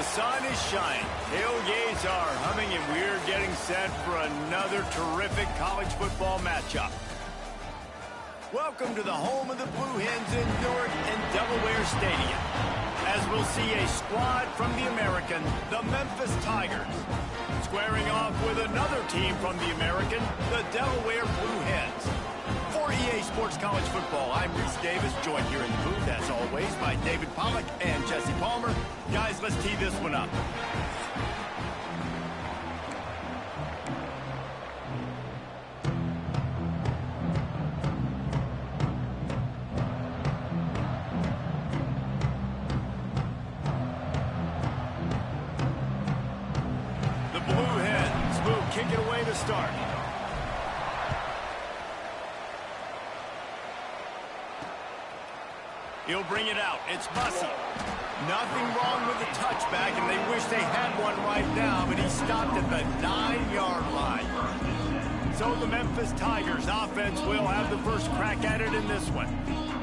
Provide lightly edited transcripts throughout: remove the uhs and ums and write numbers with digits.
The sun is shining, tailgates are humming, and we're getting set for another terrific college football matchup. Welcome to the home of the Blue Hens in Newark and Delaware Stadium, as we'll see a squad from the American, the Memphis Tigers, squaring off with another team from the American, the Delaware Blue Hens. For EA Sports College Football, I'm Reese Davis, joined here in the booth, as always, by David Pollack and Jesse Palmer. Guys, let's tee this one up. The Blue Hens will kick it away to start. He'll bring it out. It's Bussey. Nothing wrong with the touchback, and they wish they had one right now, but he stopped at the 9-yard line. So the Memphis Tigers offense will have the first crack at it in this one.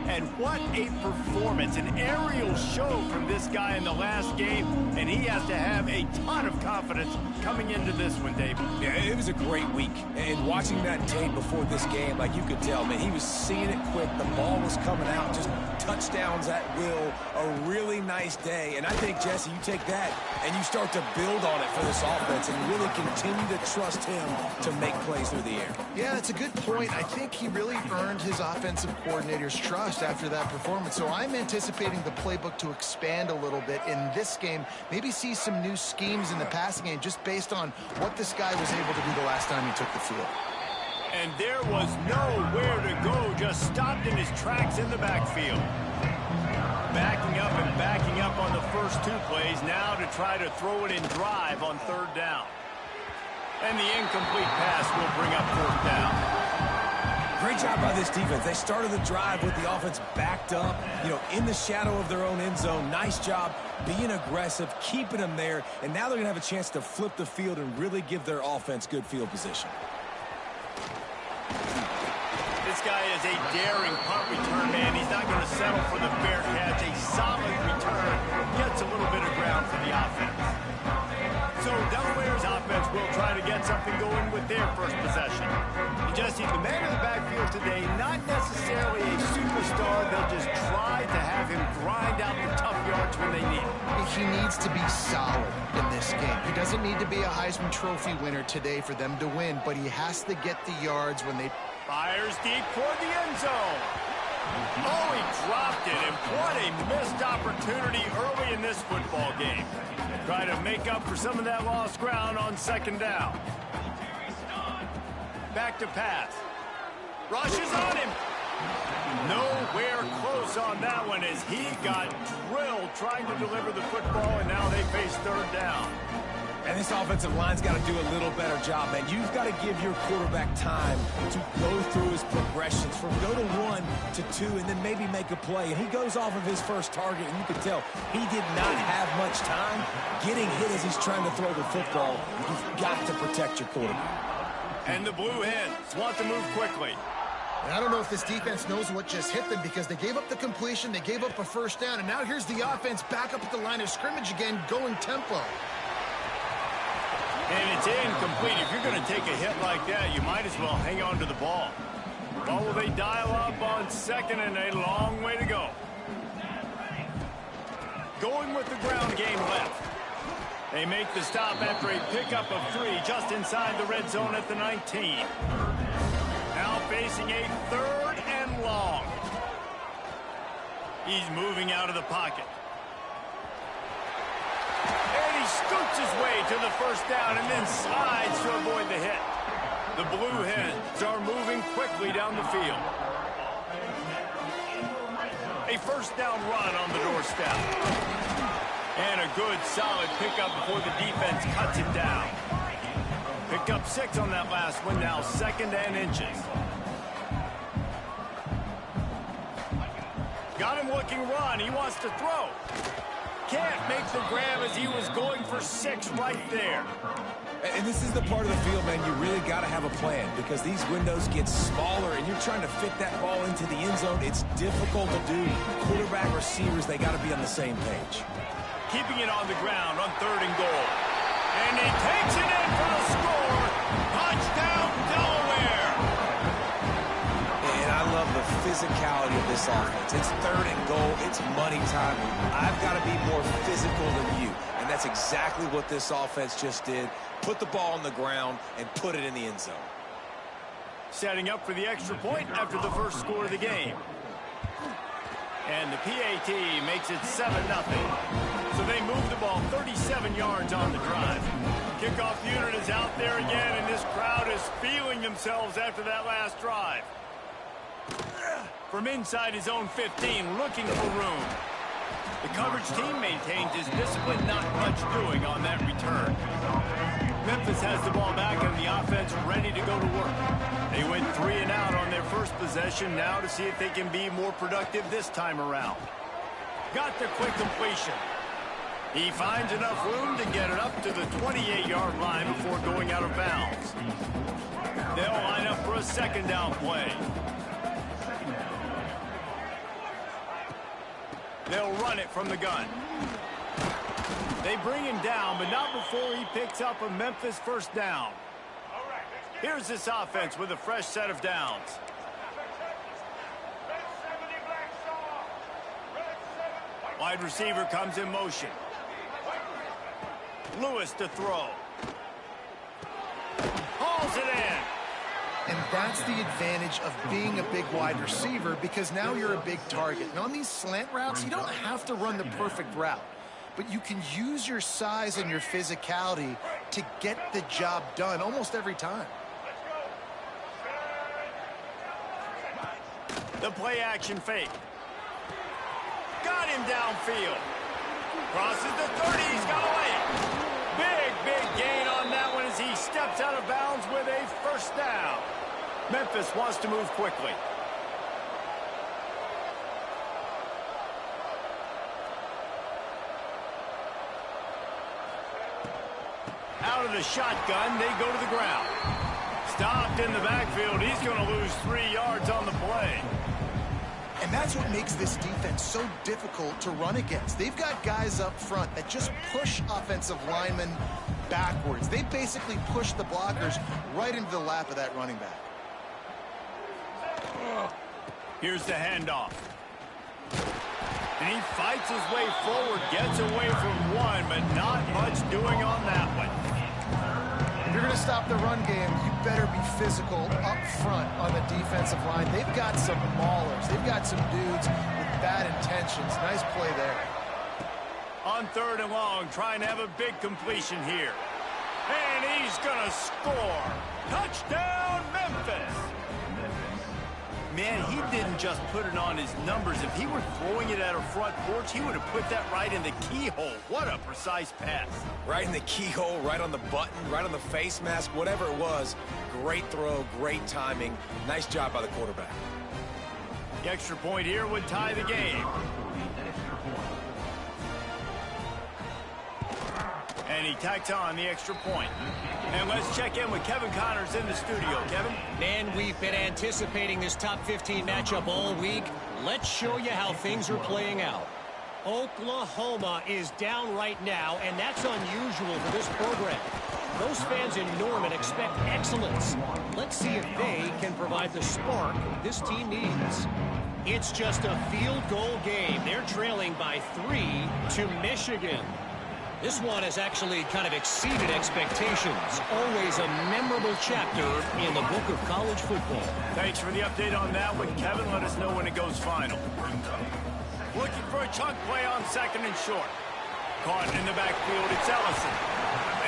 And what a performance, an aerial show from this guy in the last game, and he has to have a ton of confidence coming into this one, David. Yeah, it was a great week, and watching that tape before this game, like you could tell, man, he was seeing it quick. The ball was coming out, just touchdowns at will. A really nice day, and I think, Jesse, you take that and you start to build on it for this offense and really continue to trust him to make plays through the air. Yeah, it's a good point. I think he really earned his offensive coordinator's trust after that performance. So I'm anticipating the playbook to expand a little bit in this game, maybe see some new schemes in the passing game just based on what this guy was able to do the last time he took the field. And there was nowhere to go, just stopped in his tracks in the backfield. Backing up on the first two plays, now to try to throw it in drive on third down. And the incomplete pass will bring up fourth down. Great job by this defense. They started the drive with the offense backed up, in the shadow of their own end zone. Nice job being aggressive, keeping them there, and now they're going to have a chance to flip the field and really give their offense good field position. This guy is a daring punt return man. He's not going to settle for the fair catch. A solid return gets a little bit of ground for the offense. So Delaware's offense will try to get something going with their first possession. And Jesse, the man in the backfield today, not necessarily a superstar. They'll just try to have him grind out the tough yards when they need it. He needs to be solid in this game. He doesn't need to be a Heisman Trophy winner today for them to win, but he has to get the yards when they... Fires deep toward the end zone. Oh, he dropped it, and what a missed opportunity early in this football game. Try to make up for some of that lost ground on second down. Back to pass. Rushes on him. Nowhere close on that one as he got drilled trying to deliver the football, and now they face third down. And this offensive line's got to do a little better job, man. You've got to give your quarterback time to go through his progressions from go to 1 to 2 and then maybe make a play. And he goes off of his first target, and you can tell he did not have much time getting hit as he's trying to throw the football. You've got to protect your quarterback. And the Blue Hens want to move quickly. And I don't know if this defense knows what just hit them because they gave up the completion, they gave up a first down, and now here's the offense back up at the line of scrimmage again, going tempo. And it's incomplete. If you're going to take a hit like that, you might as well hang on to the ball. Well, will they dial up on second, and a long way to go. Going with the ground game left. They make the stop after a pickup of 3 just inside the red zone at the 19. Now facing a third and long. He's moving out of the pocket. And he scoots his way to the first down and then slides to avoid the hit. The Blue Hens are moving quickly down the field. A first down run on the doorstep. And a good, solid pickup before the defense cuts it down. Picked up 6 on that last one, now second and inches. Got him looking run, he wants to throw. Can't make the grab as he was going for 6 right there. And this is the part of the field, man, you really got to have a plan because these windows get smaller and you're trying to fit that ball into the end zone. It's difficult to do. Quarterback, receivers, they got to be on the same page. keeping it on the ground on 3rd and goal. And he takes it in for the score. Touchdown, Delaware. And I love the physicality of this offense. It's 3rd and goal. It's money time. I've got to be more physical than you. And that's exactly what this offense just did. Put the ball on the ground and put it in the end zone. Setting up for the extra point after the first score of the game. And the PAT makes it 7-0. So they move the ball 37 yards on the drive. Kickoff unit is out there again, and this crowd is feeling themselves after that last drive. From inside his own 15, looking for room. The coverage team maintains his discipline, not much doing on that return. Memphis has the ball back and the offense ready to go to work. They went 3 and out on their first possession, now to see if they can be more productive this time around. Got the quick completion. He finds enough room to get it up to the 28-yard line before going out of bounds. They'll line up for a second down play. They'll run it from the gun. They bring him down, but not before he picks up a Memphis first down. Here's this offense with a fresh set of downs. Wide receiver comes in motion. Lewis to throw. Hauls it in. And that's the advantage of being a big wide receiver, because now you're a big target. And on these slant routes, you don't have to run the perfect route, but you can use your size and your physicality to get the job done almost every time. The play action fake. Got him downfield. Crosses the 30, he's got away. Big gain on that one as he steps out of bounds with a first down. Memphis wants to move quickly. Out of the shotgun, they go to the ground. Stopped in the backfield. He's going to lose 3 yards on the play. And that's what makes this defense so difficult to run against. They've got guys up front that just push offensive linemen backwards. They basically push the blockers right into the lap of that running back. Here's the handoff. And he fights his way forward, gets away from one, but not much doing on that one. If you're going to stop the run game, you better be physical up front on the defensive line. They've got some maulers. They've got some dudes with bad intentions. Nice play there. On 3rd and long, trying to have a big completion here. And he's going to score. Touchdown, Memphis. Man, he didn't just put it on his numbers. If he were throwing it at a front porch, he would have put that right in the keyhole. What a precise pass. Right in the keyhole, right on the button, right on the face mask, whatever it was. Great throw, great timing. Nice job by the quarterback. The extra point here would tie the game. And he tacks on the extra point. And let's check in with Kevin Connors in the studio. Kevin? Man, we've been anticipating this top 15 matchup all week. Let's show you how things are playing out. Oklahoma is down right now, and that's unusual for this program. Those fans in Norman expect excellence. Let's see if they can provide the spark this team needs. It's just a field goal game. They're trailing by 3 to Michigan. This one has actually kind of exceeded expectations. Always a memorable chapter in the book of college football. Thanks for the update on that one, Kevin. Let us know when it goes final. Looking for a chunk play on 2nd and short. Caught in the backfield, it's Ellison.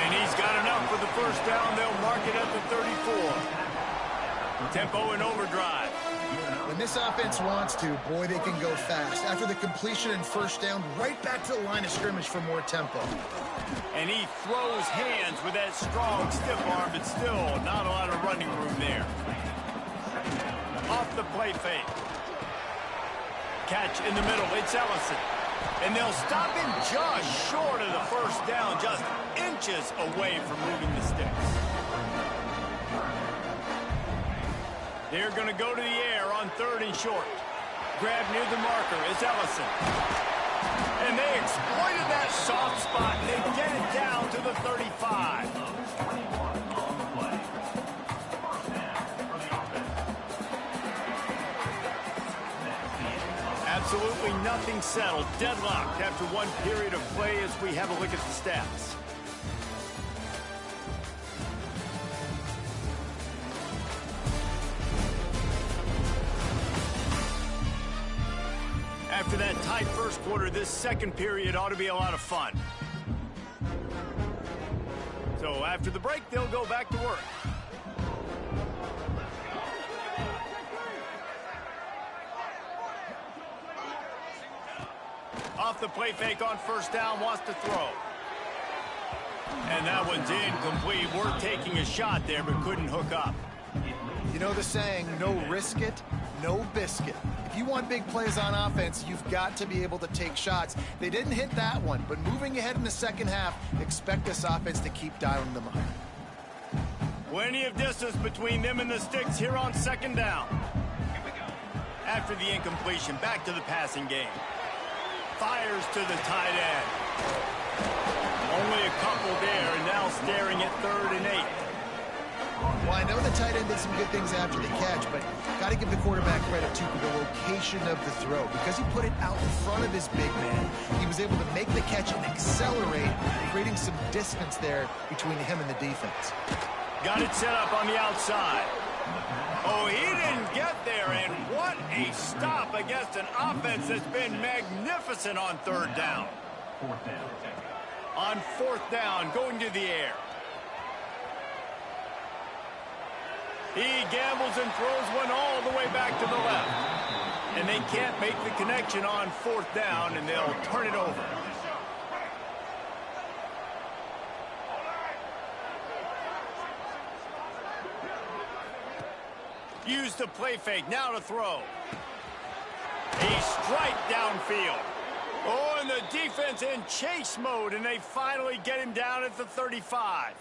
And he's got enough for the first down. They'll mark it at the 34. Tempo in overdrive. When this offense wants to, boy, they can go fast. After the completion and first down, right back to the line of scrimmage for more tempo. And he throws hands with that strong, stiff arm, but still not a lot of running room there. Off the play fake. Catch in the middle, it's Ellison. And they'll stop him just short of the first down, just inches away from moving the sticks. They're going to go to the air on 3rd and short. Grab near the marker is Ellison. And they exploited that soft spot, and they get it down to the 35. Absolutely nothing settled. Deadlocked after one period of play as we have a look at the stats. After that tight first quarter, this second period ought to be a lot of fun. So after the break, they'll go back to work. Off the play fake on first down, wants to throw. And that one's incomplete. We're taking a shot there, but couldn't hook up. You know the saying, no risk it, no biscuit. If you want big plays on offense, you've got to be able to take shots. They didn't hit that one, but moving ahead in the second half, expect this offense to keep dialing them up. Plenty of distance between them and the sticks here on second down. After the incompletion, back to the passing game. Fires to the tight end. Only a couple there, and now staring at 3rd and 8. Well, I know the tight end did some good things after the catch, but got to give the quarterback credit, too, for the location of the throw. Because he put it out in front of his big man, he was able to make the catch and accelerate, creating some distance there between him and the defense. Got it set up on the outside. Oh, he didn't get there, and what a stop against an offense that's been magnificent on 3rd down. On 4th down, going to the air. He gambles and throws one all the way back to the left. And they can't make the connection on 4th down, and they'll turn it over. Use the play fake, now to throw. A strike downfield. Oh, and the defense in chase mode, and they finally get him down at the 35.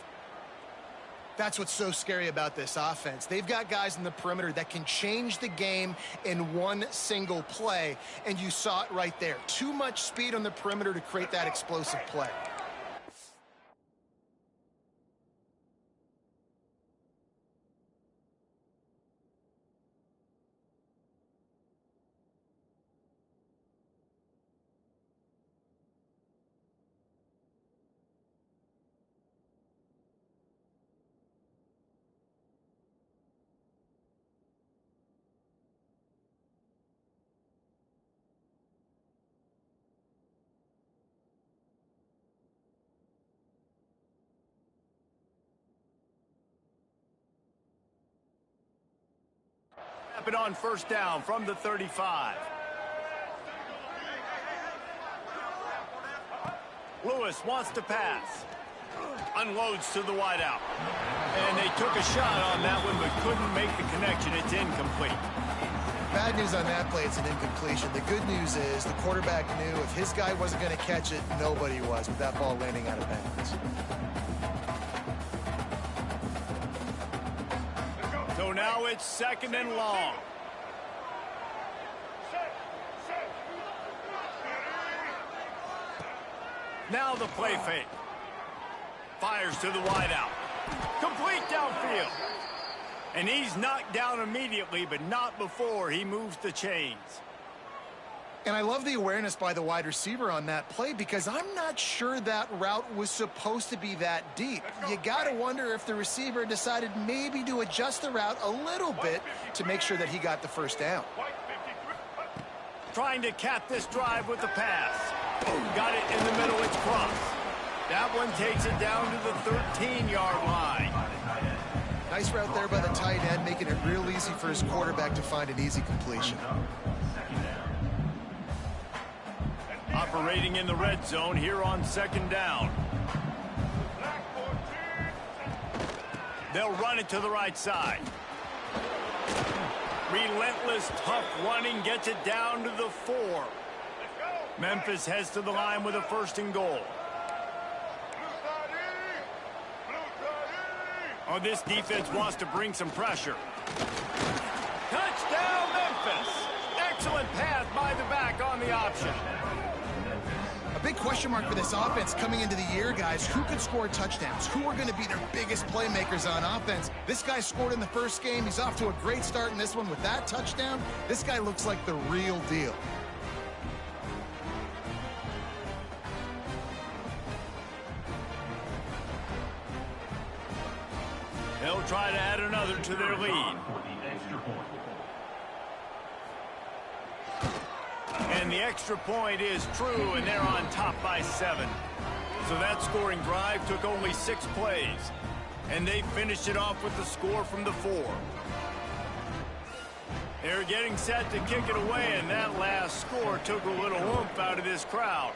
That's what's so scary about this offense. They've got guys in the perimeter that can change the game in one single play, and you saw it right there. Too much speed on the perimeter to create that explosive play. It on 1st down from the 35. Lewis wants to pass. Unloads to the wideout. And they took a shot on that one, but couldn't make the connection. It's incomplete. Bad news on that play, it's an incompletion. The good news is the quarterback knew if his guy wasn't going to catch it, nobody was, with that ball landing out of bounds. So now it's 2nd and long. Now the play fake. Fires to the wideout. Complete downfield. And he's knocked down immediately, but not before he moves the chains. And I love the awareness by the wide receiver on that play because I'm not sure that route was supposed to be that deep. You got to wonder if the receiver decided maybe to adjust the route a little bit to make sure that he got the 1st down. Trying to cap this drive with the pass. Got it in the middle, it's crossed. That one takes it down to the 13-yard line. Nice route there by the tight end, making it real easy for his quarterback to find an easy completion. Operating in the red zone here on 2nd down. They'll run it to the right side. Relentless, tough running gets it down to the 4. Memphis heads to the line with a 1st and goal. Oh, this defense wants to bring some pressure. Touchdown, Memphis! Excellent pass by the back on the option. A big question mark for this offense coming into the year, guys. Who could score touchdowns? Who are going to be their biggest playmakers on offense? This guy scored in the first game. He's off to a great start in this one with that touchdown. This guy looks like the real deal. They'll try to add another to their lead. And the extra point is true, and they're on top by 7. So that scoring drive took only 6 plays. And they finished it off with the score from the 4. They're getting set to kick it away, and that last score took a little oomph out of this crowd.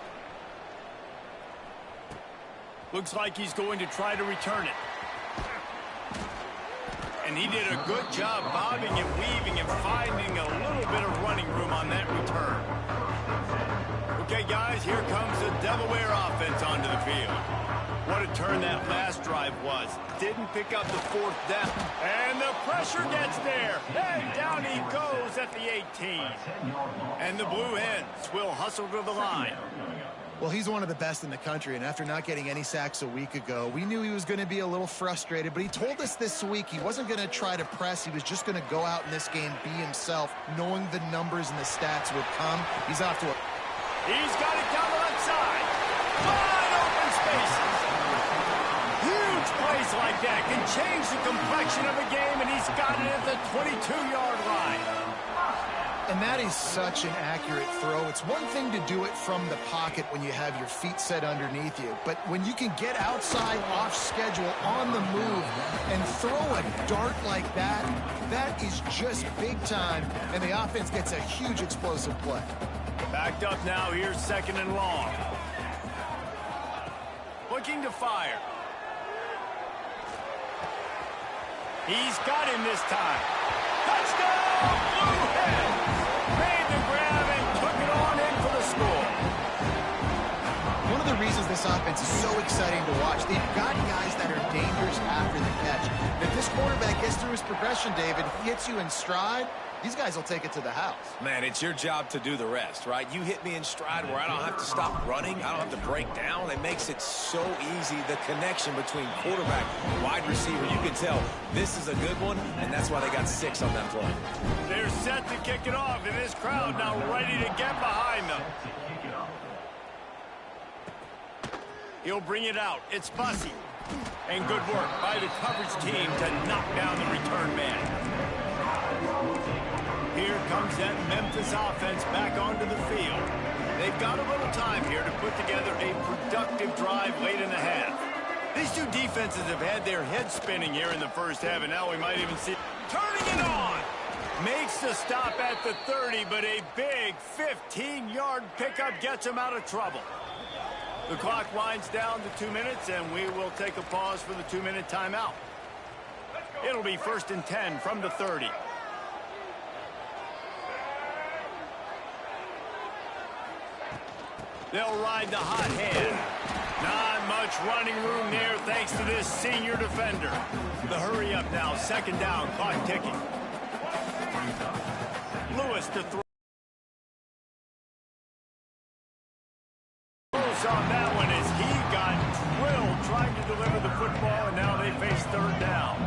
Looks like he's going to try to return it. And he did a good job bobbing and weaving and finding a little bit of running room on that return. Okay, guys, here comes the Delaware offense onto the field. What a turn that last drive was. Didn't pick up the 4th down. And the pressure gets there. And down he goes at the 18. And the Blue Hens will hustle to the line. Well, he's one of the best in the country, and after not getting any sacks a week ago, we knew he was going to be a little frustrated, but he told us this week he wasn't going to try to press. He was just going to go out in this game, be himself, knowing the numbers and the stats would come. He's off to a... He's got it down the left side. Wide open spaces. Huge plays like that can change the complexion of a game, and he's got it at the 22-yard line. And that is such an accurate throw. It's one thing to do it from the pocket when you have your feet set underneath you, but when you can get outside, off schedule, on the move, and throw a dart like that, that is just big time, and the offense gets a huge explosive play. Backed up now, here's 2nd and long. Looking to fire. He's got him this time. Touchdown, Blue Hens! Made the grab and took it on in for the score. One of the reasons this offense is so exciting to watch, they've got guys that are dangerous after the catch. And if this quarterback gets through his progression, David, hits you in stride, these guys will take it to the house. Man, it's your job to do the rest, right? You hit me in stride where I don't have to stop running. I don't have to break down. It makes it so easy, the connection between quarterback and wide receiver. You can tell this is a good one, and that's why they got 6 on that play. They're set to kick it off, and this crowd now ready to get behind them. He'll bring it out. It's Bussy. And good work by the coverage team to knock down the return man. Here comes that Memphis offense back onto the field. They've got a little time here to put together a productive drive late in the half. These two defenses have had their heads spinning here in the first half, and now we might even see turning it on. Makes the stop at the 30, but a big 15-yard pickup gets him out of trouble. The clock winds down to 2 minutes, and we will take a pause for the 2-minute timeout. It'll be 1st and 10 from the 30. They'll ride the hot hand. Not much running room there thanks to this senior defender. The hurry up now, 2nd down, clock ticking. Lewis to throw. On that one as he got drilled trying to deliver the football, and now they face 3rd down.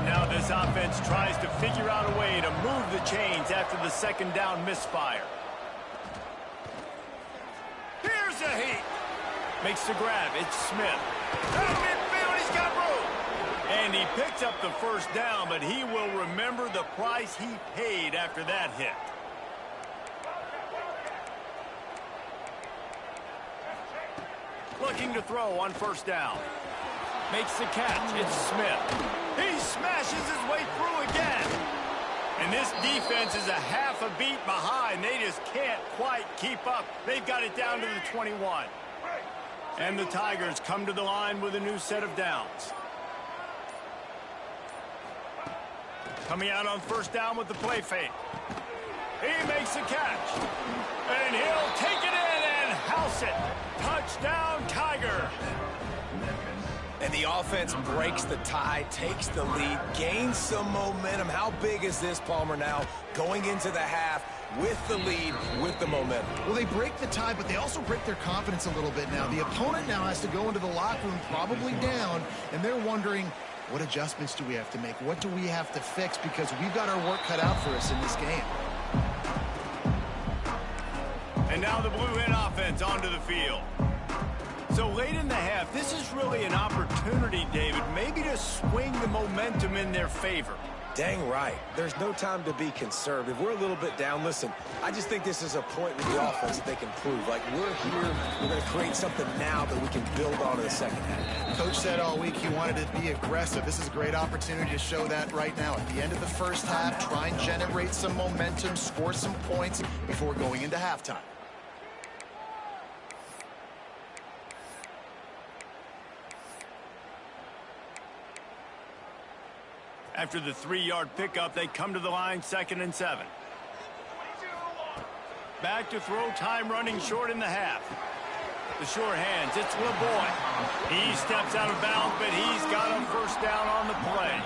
Now this offense tries to figure out a way to move the chains after the 2nd down misfire. Here's a heat. Makes the grab. It's Smith. Down midfield, he's got room. And he picks up the 1st down, but he will remember the price he paid after that hit. Looking to throw on 1st down. Makes the catch. It's Smith. He smashes his way through again. And this defense is a half a beat behind. They just can't quite keep up. They've got it down to the 21. And the Tigers come to the line with a new set of downs. Coming out on 1st down with the play fake. He makes the catch. And he'll take it in and house it. Touchdown, Tiger. And the offense breaks the tie, takes the lead, gains some momentum. How big is this, Palmer, now? Going into the half, with the lead, with the momentum. Well, they break the tie, but they also break their confidence a little bit now. The opponent now has to go into the locker room probably down, and they're wondering, what adjustments do we have to make? What do we have to fix? Because we've got our work cut out for us in this game. And now the Blue Hen offense onto the field. So late in the half, this is really an opportunity, David, maybe to swing the momentum in their favor. Dang right. There's no time to be conservative. We're a little bit down. Listen, I just think this is a point with the offense that they can prove. Like, we're here, we're going to create something now that we can build on in the second half. Coach said all week he wanted to be aggressive. This is a great opportunity to show that right now. At the end of the first half, try and generate some momentum, score some points before going into halftime. After the 3-yard pickup, they come to the line, 2nd and 7. Back to throw, time running short in the half. The short hands, it's LeBoy. He steps out of bounds, but he's got a first down on the play.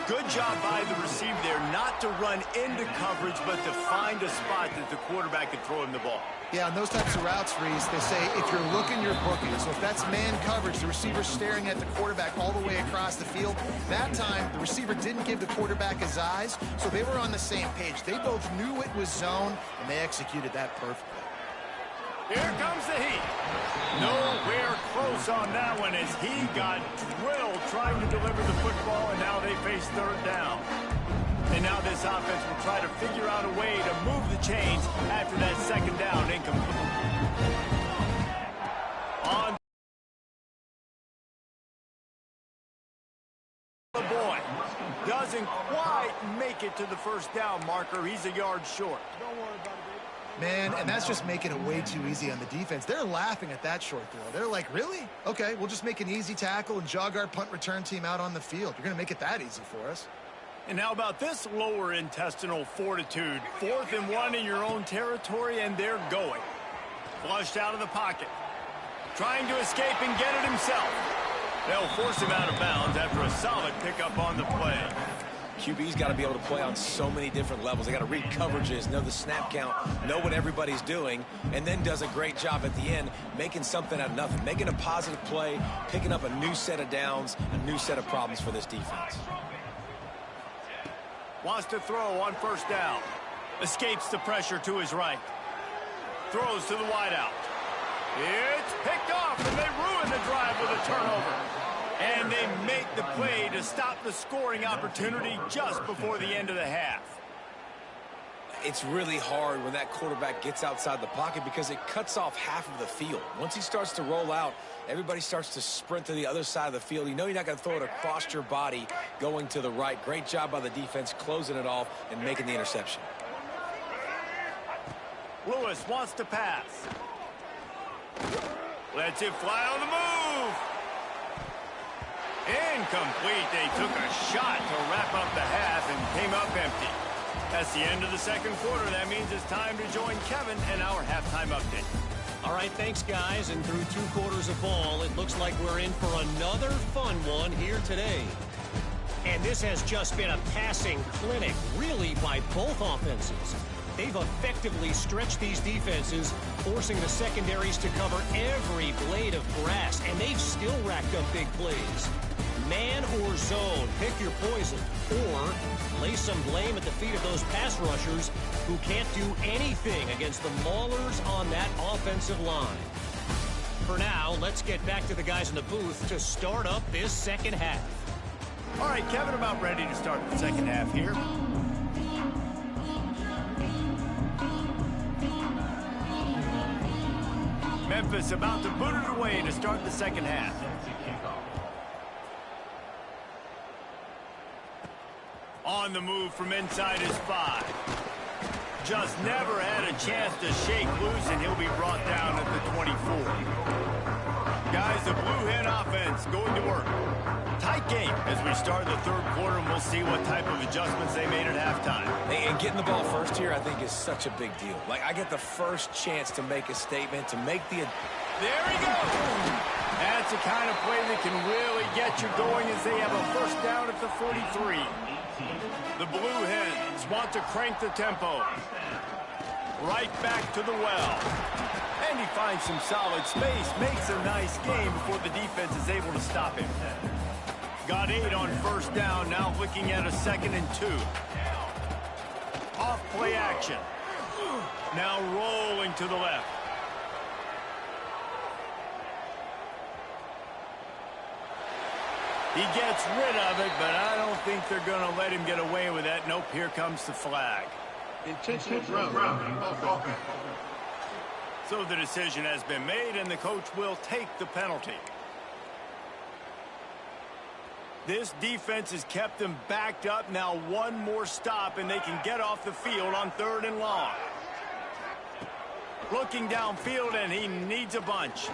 Good job by the receiver there not to run into coverage, but to find a spot that the quarterback could throw him the ball. Yeah, on those types of routes, Reese, they say if you're looking, you're booking. So if that's man coverage, the receiver's staring at the quarterback all the way across the field. That time, the receiver didn't give the quarterback his eyes, so they were on the same page. They both knew it was zone, and they executed that perfectly. Here comes the heat. Nowhere close on that one as he got drilled trying to deliver the football, and now they face 3rd down. And now this offense will try to figure out a way to move the chains after that 2nd down incomplete. On the boy. Doesn't quite make it to the first down marker. He's a yard short. Don't worry about it. Man, and that's just making it way too easy on the defense. They're laughing at that short throw. They're like, really? Okay, we'll just make an easy tackle and jog our punt return team out on the field. You're going to make it that easy for us. And how about this lower intestinal fortitude? 4th and 1 in your own territory, and they're going. Flushed out of the pocket. Trying to escape and get it himself. They'll force him out of bounds after a solid pickup on the play. QB's got to be able to play on so many different levels. They got to read coverages, know the snap count, know what everybody's doing, and then does a great job at the end making something out of nothing, making a positive play, picking up a new set of downs, a new set of problems for this defense. Wants to throw on 1st down. Escapes the pressure to his right. Throws to the wideout. It's picked off, and they ruin the drive with a turnover. And they make the play to stop the scoring opportunity just before the end of the half. It's really hard when that quarterback gets outside the pocket because it cuts off half of the field. Once he starts to roll out, everybody starts to sprint to the other side of the field. You know you're not going to throw it across your body going to the right. Great job by the defense closing it off and making the interception. Lewis wants to pass. Lets it fly on the move. Incomplete. They took a shot to wrap up the half and came up empty. That's the end of the 2nd quarter. That means it's time to join Kevin and our halftime update. All right, thanks, guys. And through 2 quarters of ball, it looks like we're in for another fun one here today. And this has just been a passing clinic, really, by both offenses. They've effectively stretched these defenses, forcing the secondaries to cover every blade of grass, and they've still racked up big plays. Man or zone, pick your poison, or lay some blame at the feet of those pass rushers who can't do anything against the maulers on that offensive line. For now, let's get back to the guys in the booth to start up this 2nd half. All right, Kevin, about ready to start the 2nd half here. Memphis about to put it away to start the 2nd half. On the move from inside his 5. Just never had a chance to shake loose, and he'll be brought down at the 24. Guys, the Blue Hen offense going to work. Tight game as we start the 3rd quarter, and we'll see what type of adjustments they made at halftime. And getting the ball first here, I think, is such a big deal. Like, I get the first chance to make a statement, to make the... There he goes! That's the kind of play that can really get you going as they have a first down at the 43. The Blue Hens want to crank the tempo. Right back to the well. And he finds some solid space, makes a nice game before the defense is able to stop him. Got 8 on first down, now looking at a 2nd and 2. Off play action. Now rolling to the left. He gets rid of it, but I don't think they're going to let him get away with that. Nope, here comes the flag. Intentional grounding. So the decision has been made, and the coach will take the penalty. This defense has kept them backed up. Now one more stop, and they can get off the field on 3rd and long. Looking downfield, and he needs a bunch.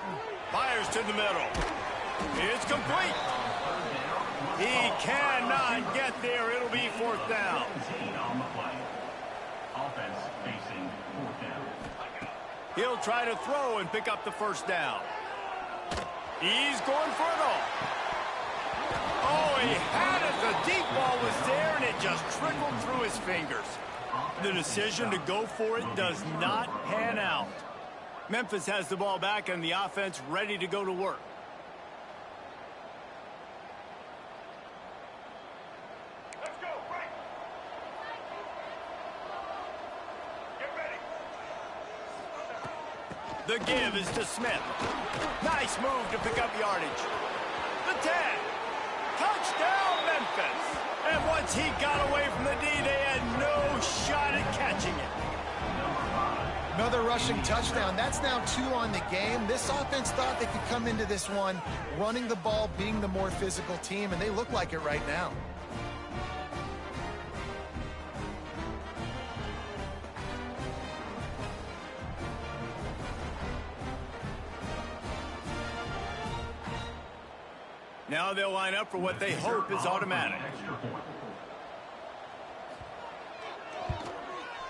Fires to the middle. It's complete. He cannot get there. It'll be 4th down. Offense facing 4th down. He'll try to throw and pick up the 1st down. He's going for it all. Oh, he had it. The deep ball was there, and it just trickled through his fingers. The decision to go for it does not pan out. Memphis has the ball back, and the offense ready to go to work. The give is to Smith. Nice move to pick up yardage. The 10. Touchdown, Memphis. And once he got away from the D, they had no shot at catching it. Another rushing touchdown. That's now 2 on the game. This offense thought they could come into this one running the ball, being the more physical team, and they look like it right now. Now they'll line up for what they hope is automatic.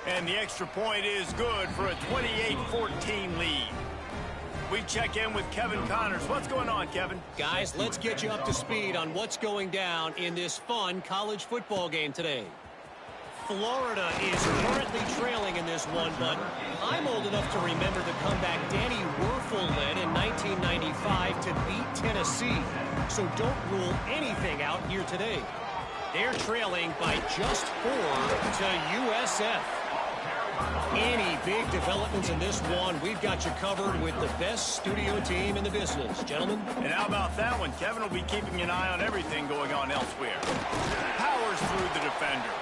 And the extra point is good for a 28-14 lead. We check in with Kevin Connors. What's going on, Kevin? Guys, let's get you up to speed on what's going down in this fun college football game today. Florida is currently trailing in this one, but I'm old enough to remember the comeback Danny Werfel led in 1995 to beat Tennessee. So don't rule anything out here today. They're trailing by just 4 to USF. Any big developments in this one, we've got you covered with the best studio team in the business, gentlemen. And how about that one? Kevin will be keeping an eye on everything going on elsewhere. Powers through the defender.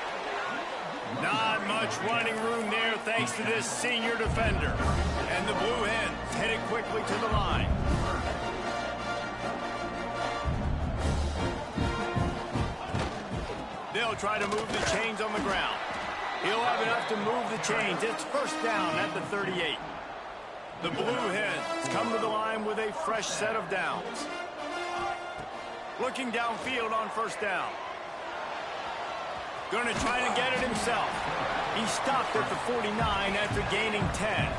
Not much running room there thanks to this senior defender. And the Blue Hens headed quickly to the line. They'll try to move the chains on the ground. He'll have enough to move the chains. It's 1st down at the 38. The Blue Hens come to the line with a fresh set of downs. Looking downfield on 1st down. Going to try to get it himself. He stopped at the 49 after gaining 10.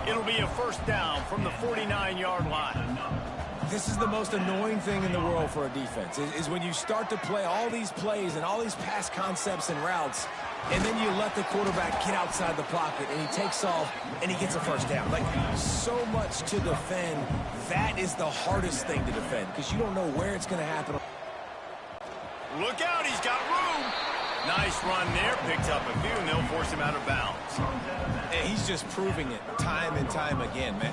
It'll be a 1st down from the 49-yard line. This is the most annoying thing in the world for a defense, is when you start to play all these plays and all these pass concepts and routes, and then you let the quarterback get outside the pocket, and he takes off, and he gets a 1st down. Like, so much to defend. That is the hardest thing to defend, because you don't know where it's going to happen. Look out, he's got room. Nice run there, picks up a few, and they'll force him out of bounds. And he's just proving it time and time again, man.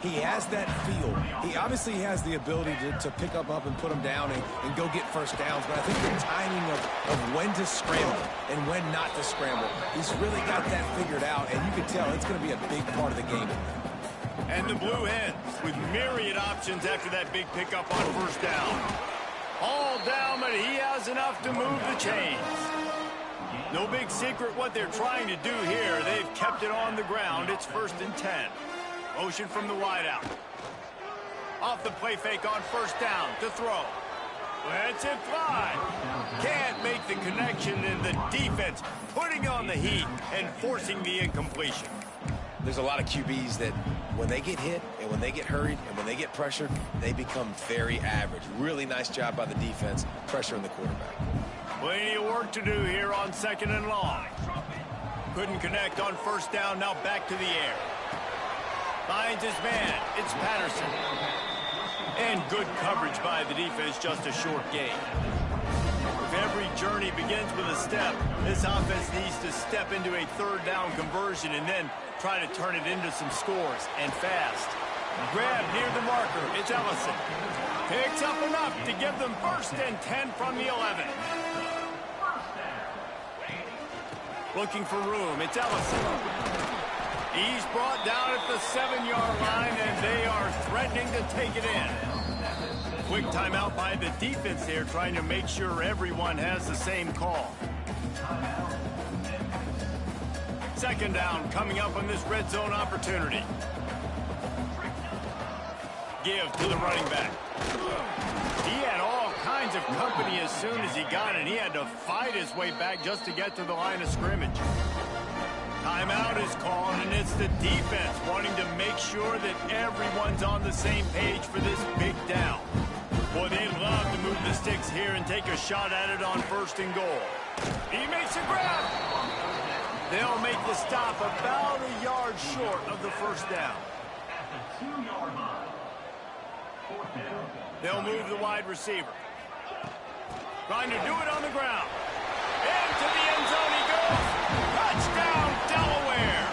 He has that feel. He obviously has the ability to pick up and put him down and go get 1st downs, but I think the timing of when to scramble and when not to scramble, he's really got that figured out, and you can tell it's going to be a big part of the game. And the Blue Hens with myriad options after that big pickup on 1st down. All down, but he has enough to move the chains. No big secret what they're trying to do here. They've kept it on the ground. It's 1st and 10. Motion from the wideout. Off the play fake on 1st down to throw. Lets it fly. Can't make the connection, and the defense putting on the heat and forcing the incompletion. There's a lot of QBs that when they get hit and when they get hurried and when they get pressured, they become very average. Really nice job by the defense pressuring the quarterback. Plenty of work to do here on 2nd and long. Couldn't connect on first down. Now back to the air. Finds his man. It's Patterson. And good coverage by the defense, just a short gain. If every journey begins with a step, this offense needs to step into a third down conversion and then try to turn it into some scores, and fast. Grab near the marker. It's Ellison. Picks up enough to give them 1st and 10 from the 11. Looking for room. It's Ellison. He's brought down at the 7-yard line, and they are threatening to take it in. Quick timeout by the defense there, trying to make sure everyone has the same call. 2nd down coming up on this red zone opportunity. Give to the running back. He had all kinds of company as soon as he got it. He had to fight his way back just to get to the line of scrimmage. Timeout is called, and it's the defense wanting to make sure that everyone's on the same page for this big down. Boy, they love to move the sticks here and take a shot at it on 1st and goal. He makes a grab. They'll make the stop about a yard short of the 1st down. At the 2-yard line. 4th down. They'll move the wide receiver. Trying to do it on the ground. Into the end zone he goes. Touchdown, Delaware.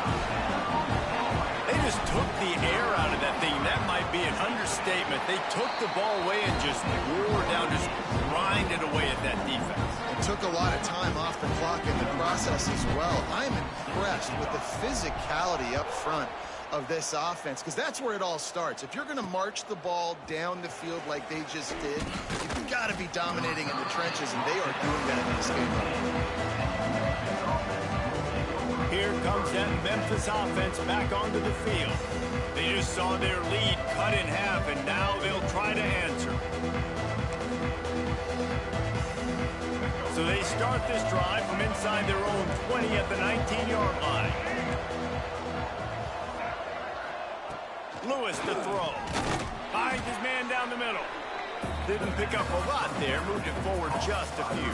They just took the air out of that thing. That might be an understatement. They took the ball away and just wore down, just grinded away at that defense. It took a lot of time off the clock in the process as well. I'm impressed with the physicality up front of this offense, because that's where it all starts. If you're going to march the ball down the field like they just did, you've got to be dominating in the trenches, and they are doing that in this game. Here comes that Memphis offense back onto the field. They just saw their lead cut in half, and now they'll try to answer. So they start this drive from inside their own 20 at the 19-yard line. Lewis to throw. Finds his man down the middle. Didn't pick up a lot there. Moved it forward just a few.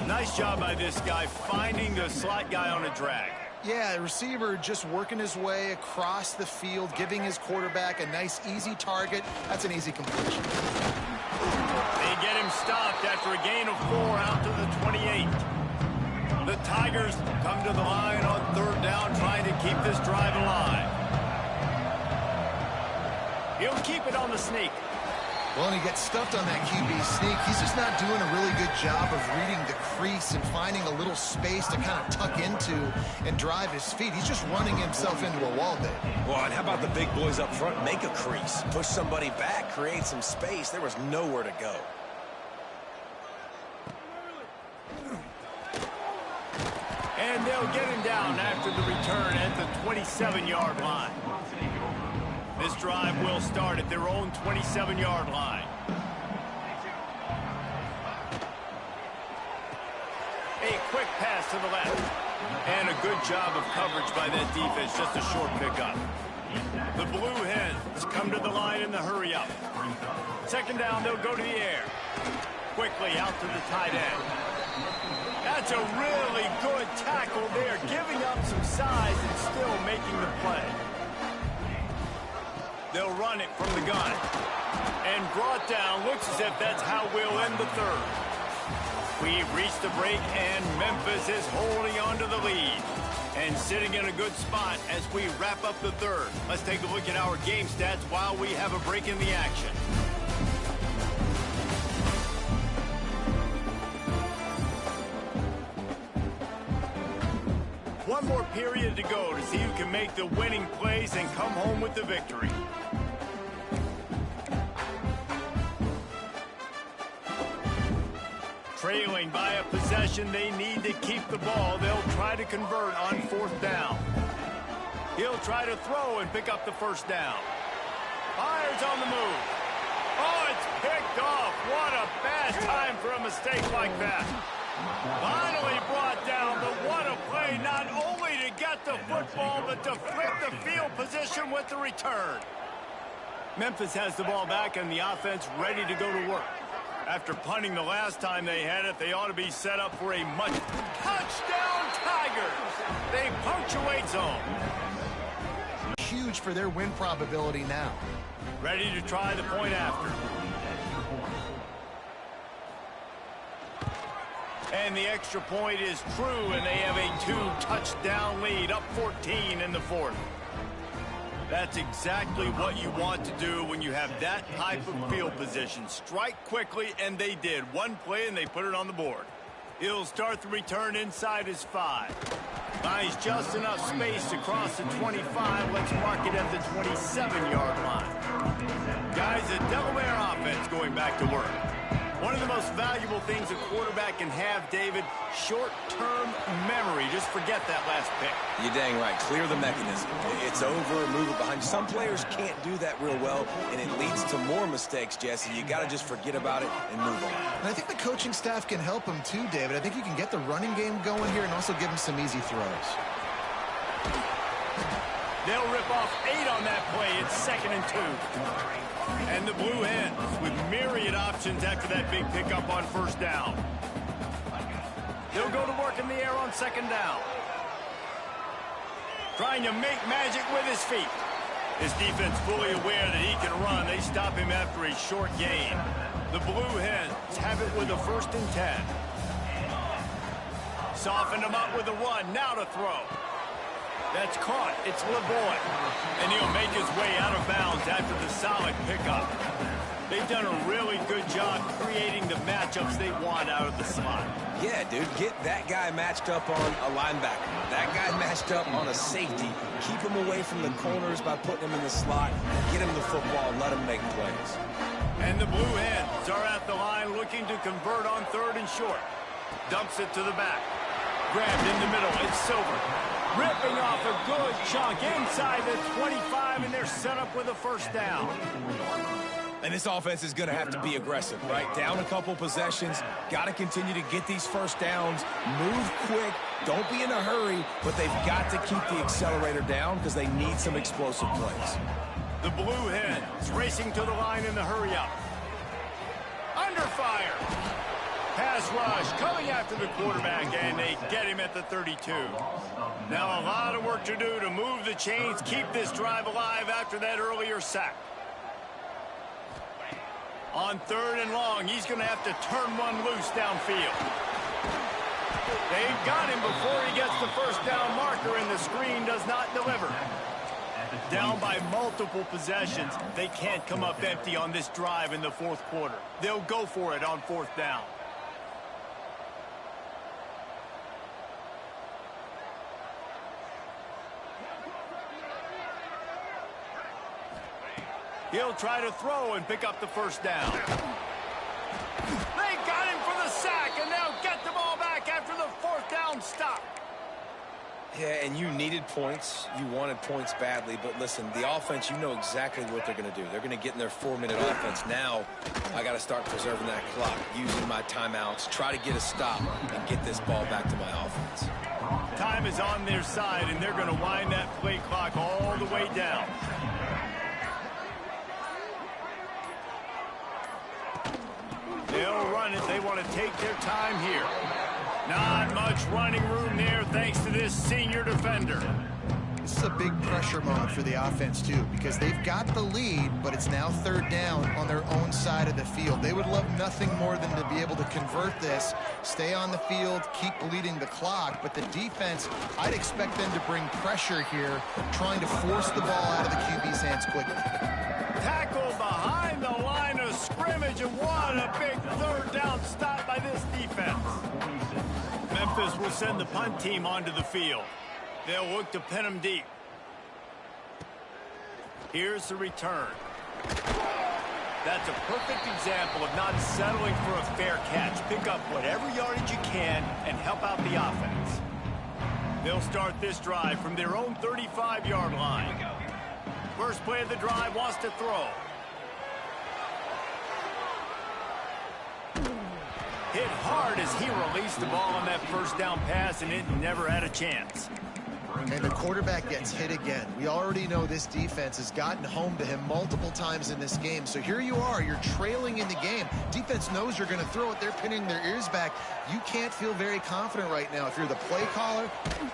Nice job by this guy finding the slot guy on a drag. Yeah, the receiver just working his way across the field, giving his quarterback a nice, easy target. That's an easy completion. They get him stopped after a gain of 4 out to the 28. The Tigers come to the line on 3rd down, trying to keep this drive alive. He'll keep it on the sneak. Well, and he gets stuffed on that QB sneak. He's just not doing a really good job of reading the crease and finding a little space to kind of tuck into and drive his feet. He's just running himself into a wall there. Well, and how about the big boys up front? Make a crease. Push somebody back. Create some space. There was nowhere to go. And they'll get him down after the return at the 27-yard line. This drive will start at their own 27-yard line. A quick pass to the left. And a good job of coverage by that defense. Just a short pickup. The Blue Hens come to the line in the hurry-up. 2nd down, they'll go to the air. Quickly out to the tight end. That's a really good tackle there, giving up some size and still making the play. They'll run it from the gun. And brought down. Looks as if that's how we'll end the 3rd. We've reached the break, and Memphis is holding on to the lead. And sitting in a good spot as we wrap up the 3rd. Let's take a look at our game stats while we have a break in the action. One more period to go to see who can make the winning plays and come home with the victory. Trailing by a possession, they need to keep the ball. They'll try to convert on 4th down. He'll try to throw and pick up the 1st down. Fires on the move. Oh, it's picked off. What a bad time for a mistake like that. Finally brought down, but what a play, not only to get the football, but to flip the field position with the return. Memphis has the ball back and the offense ready to go to work. After punting the last time they had it, they ought to be set up for a much touchdown Tigers. They punctuate zone. Huge for their win probability now. Ready to try the point after. And the extra point is true, and they have a 2-touchdown lead, up 14 in the fourth. That's exactly what you want to do when you have that type of field position. Strike quickly, and they did. One play, and they put it on the board. He'll start the return inside his 5. Finds just enough space to cross the 25. Let's mark it at the 27-yard line. Guys, the Delaware offense going back to work. One of the most valuable things a quarterback can have, David, short-term memory. Just forget that last pick. You're dang right. Clear the mechanism. It's over, move it behind you. Some players can't do that real well, and it leads to more mistakes, Jesse. You got to just forget about it and move on. And I think the coaching staff can help him too, David. I think you can get the running game going here and also give him some easy throws. They'll rip off 8 on that play. It's 2nd and 2. And the Blue Hens with myriad options after that big pickup on first down. They'll go to work in the air on 2nd down. Trying to make magic with his feet. His defense fully aware that he can run. They stop him after a short gain. The Blue Hens have it with a 1st and 10. Softened him up with a run. Now to throw. That's caught. It's LeBoy. And he'll make his way out of bounds after the solid pickup. They've done a really good job creating the matchups they want out of the slot. Yeah, dude, get that guy matched up on a linebacker. That guy matched up on a safety. Keep him away from the corners by putting him in the slot. Get him the football and let him make plays. And the Blue Hens are at the line looking to convert on 3rd and short. Dumps it to the back. Grabbed in the middle. It's Silver. Ripping off a good chunk inside the 25, and they're set up with a 1st down. And this offense is going to have to be aggressive, right? Down a couple possessions. Got to continue to get these 1st downs. Move quick. Don't be in a hurry, but they've got to keep the accelerator down because they need some explosive plays. The Blue Hens racing to the line in the hurry-up. Under fire. Pass rush coming after the quarterback, and they get him at the 32. Now a lot of work to do to move the chains, keep this drive alive after that earlier sack. On 3rd and long, he's going to have to turn one loose downfield. They've got him before he gets the 1st down marker, and the screen does not deliver. Down by multiple possessions, they can't come up empty on this drive in the 4th quarter. They'll go for it on 4th down. He'll try to throw and pick up the 1st down. They got him for the sack, and they'll get the ball back after the 4th down stop. Yeah, and you needed points. You wanted points badly. But listen, the offense, you know exactly what they're going to do. They're going to get in their 4-minute offense. Now, I got to start preserving that clock, using my timeouts, try to get a stop, and get this ball back to my offense. Time is on their side, and they're going to wind that play clock all the way down. They'll run it. They want to take their time here. Not much running room there thanks to this senior defender. This is a big pressure moment for the offense, too, because they've got the lead, but it's now 3rd down on their own side of the field. They would love nothing more than to be able to convert this, stay on the field, keep bleeding the clock. But the defense, I'd expect them to bring pressure here, trying to force the ball out of the QB's hands quickly. Tackle behind the line of scrimmage, and what a big 3rd down stop by this defense. Memphis will send the punt team onto the field. They'll look to pin them deep. Here's the return. That's a perfect example of not settling for a fair catch. Pick up whatever yardage you can and help out the offense. They'll start this drive from their own 35-yard line. First play of the drive, wants to throw. Hit hard as he released the ball on that 1st down pass, and it never had a chance. And the quarterback gets hit again. We already know this defense has gotten home to him multiple times in this game. So here you are, you're trailing in the game. Defense knows you're going to throw it. They're pinning their ears back. You can't feel very confident right now if you're the play caller.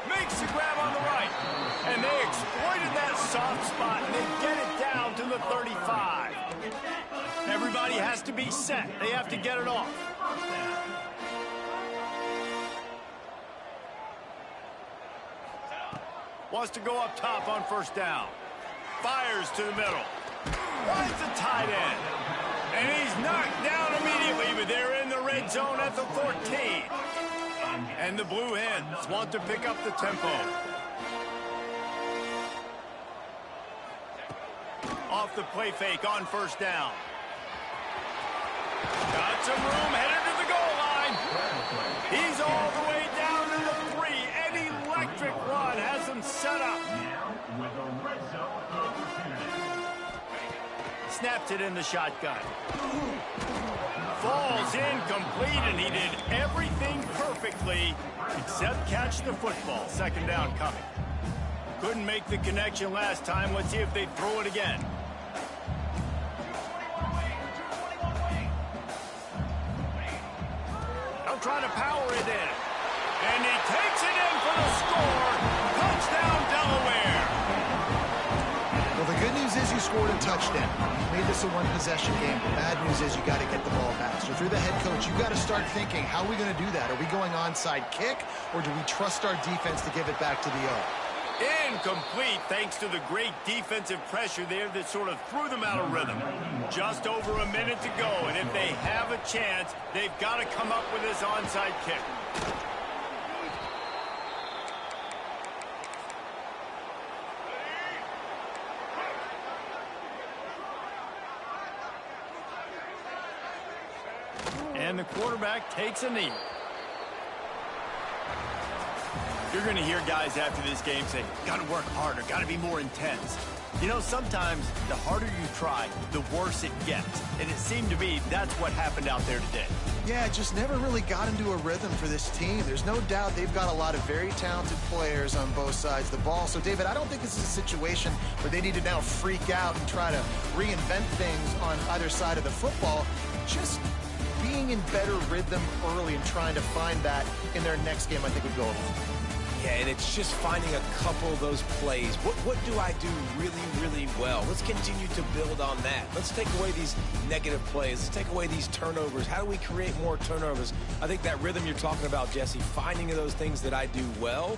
Makes the grab on the right. And they exploited that soft spot, and they get it down to the 35. Everybody has to be set. They have to get it off. Wants to go up top on first down. Fires to the middle. Finds the tight end. And he's knocked down immediately, but they're in the red zone at the 14. And the Blue Hens want to pick up the tempo. Off the play fake on first down. Got some room, headed to the goal line. He's all the way down to the 3. An electric run has him set up. With a red zone opportunity. Snaps it in the shotgun. Falls incomplete, and he did everything perfectly except catch the football. Second down coming. Couldn't make the connection last time. Let's see if they throw it again. They'll try to power it in. And he takes it in for the score. Touchdown, Delaware. Well, the good news is you scored a touchdown. You made this a one-possession game. The bad news is you got to get the ball back. So if you're the head coach, you got to start thinking, how are we going to do that? Are we going onside kick, or do we trust our defense to give it back to the O? Incomplete, thanks to the great defensive pressure there that sort of threw them out of rhythm. Just over a minute to go, and if they have a chance, they've got to come up with this onside kick. And the quarterback takes a knee. You're going to hear guys after this game say, got to work harder, got to be more intense. You know, sometimes the harder you try, the worse it gets. And it seemed to me that's what happened out there today. Yeah, it just never really got into a rhythm for this team. There's no doubt they've got a lot of very talented players on both sides of the ball. So, David, I don't think this is a situation where they need to now freak out and try to reinvent things on either side of the football. Just being in better rhythm early and trying to find that in their next game, I think would go a long way. Yeah, and it's just finding a couple of those plays. What do I do really, really well? Let's continue to build on that. Let's take away these negative plays. Let's take away these turnovers. How do we create more turnovers? I think that rhythm you're talking about, Jesse, finding those things that I do well,